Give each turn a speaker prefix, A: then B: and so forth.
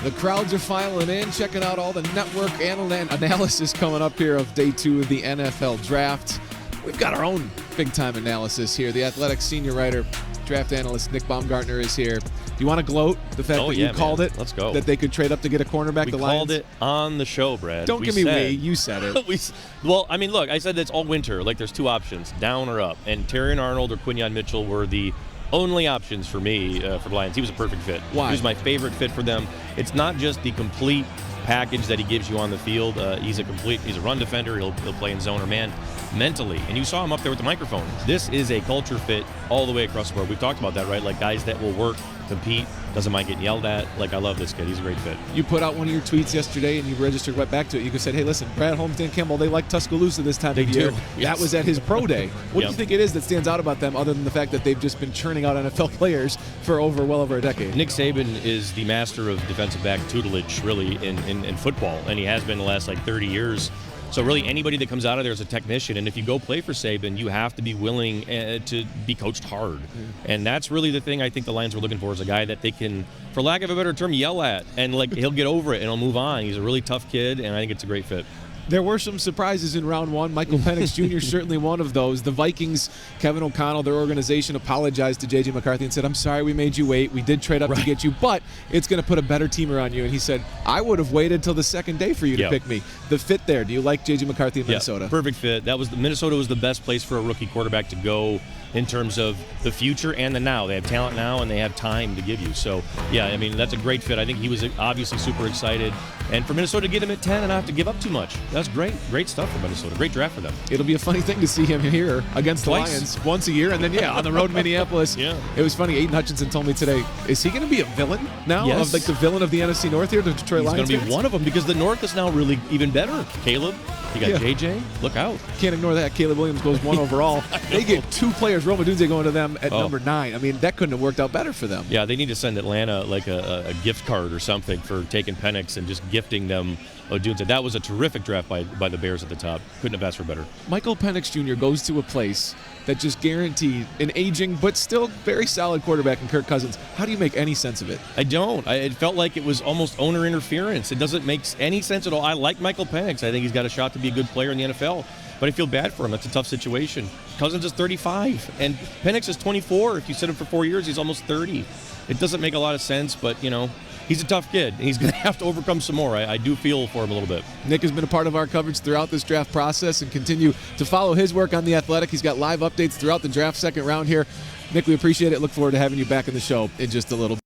A: The crowds are filing in, checking out all the network analysis coming up here of day 2 of the NFL Draft. We've got our own big-time analysis here. The Athletic senior writer, draft analyst Nick Baumgardner is here. Do you want to gloat the fact that you called it?
B: Let's go.
A: That they could trade up to get a cornerback?
B: We
A: the Lions
B: called it on the show, Brad.
A: Don't give me we. You said it.
B: Well, I mean, look, I said it's all winter. Like, there's 2 options, down or up. And Terrion Arnold or Quinyon Mitchell were the only options for me for the Lions. He was a perfect fit.
A: Why?
B: He was my favorite fit for them. It's not just the complete package that he gives you on the field. He's a run defender. He'll play in zone or man mentally. And you saw him up there with the microphone. This is a culture fit all the way across the board. We've talked about that, right? Like guys that will work, compete, doesn't mind getting yelled at. Like, I love this kid. He's a great fit.
A: You put out one of your tweets yesterday and you registered right back to it. You said, hey, listen, Brad Holmes, Dan Campbell, they like Tuscaloosa this time of year.
B: Yes.
A: That was at his pro day. What do you think it is that stands out about them other than the fact that they've just been churning out NFL players for well over a decade?
B: Nick Saban is the master of defensive back tutelage, really, in football, and he has been the last, 30 years. So really anybody that comes out of there is a technician, and if you go play for Saban, you have to be willing to be coached hard. And that's really the thing I think the Lions were looking for, is a guy that they can, for lack of a better term, yell at, and he'll get over it and he'll move on. He's a really tough kid, and I think it's a great fit.
A: There were some surprises in round 1. Michael Penix Jr. certainly one of those. The Vikings, Kevin O'Connell, their organization, apologized to J.J. McCarthy and said, I'm sorry we made you wait. We did trade up to get you, but it's going to put a better teamer on you. And he said, I would have waited till the second day for you to pick me. The fit there. Do you like J.J. McCarthy in Minnesota?
B: Perfect fit. Minnesota was the best place for a rookie quarterback to go in terms of the future and the now. They have talent now and they have time to give you. So, yeah, I mean, that's a great fit. I think he was obviously super excited. And for Minnesota to get him at 10 and not have to give up too much, that's great. Great stuff for Minnesota. Great draft for them.
A: It'll be a funny thing to see him here against the Lions once a year, and then, on the road in Minneapolis. It was funny. Aiden Hutchinson told me today, is he going to be a villain now?
B: Yes.
A: The villain of the NFC North here, the Detroit Lions?
B: He's going to be one of them because the North is now really even better. Caleb, you got JJ. Look out.
A: Can't ignore that. Caleb Williams goes 1 overall. They get 2 players, Roma Dunze, going to them at number 9. I mean, that couldn't have worked out better for them.
B: Yeah, they need to send Atlanta a gift card or something for taking Penix and just gifting them Odunze. That was a terrific draft by the Bears at the top. Couldn't have asked for better.
A: Michael Penix Jr. goes to a place that just guaranteed an aging but still very solid quarterback in Kirk Cousins. How do you make any sense of it?
B: I don't. It felt like it was almost owner interference. It doesn't make any sense at all. I like Michael Penix. I think he's got a shot to be a good player in the NFL. But I feel bad for him. That's a tough situation. Cousins is 35, and Penix is 24. If you sit him for 4 years, he's almost 30. It doesn't make a lot of sense, but, he's a tough kid. He's going to have to overcome some more. I do feel for him a little bit.
A: Nick has been a part of our coverage throughout this draft process and continue to follow his work on The Athletic. He's got live updates throughout the draft second round here. Nick, we appreciate it. Look forward to having you back on the show in just a little bit.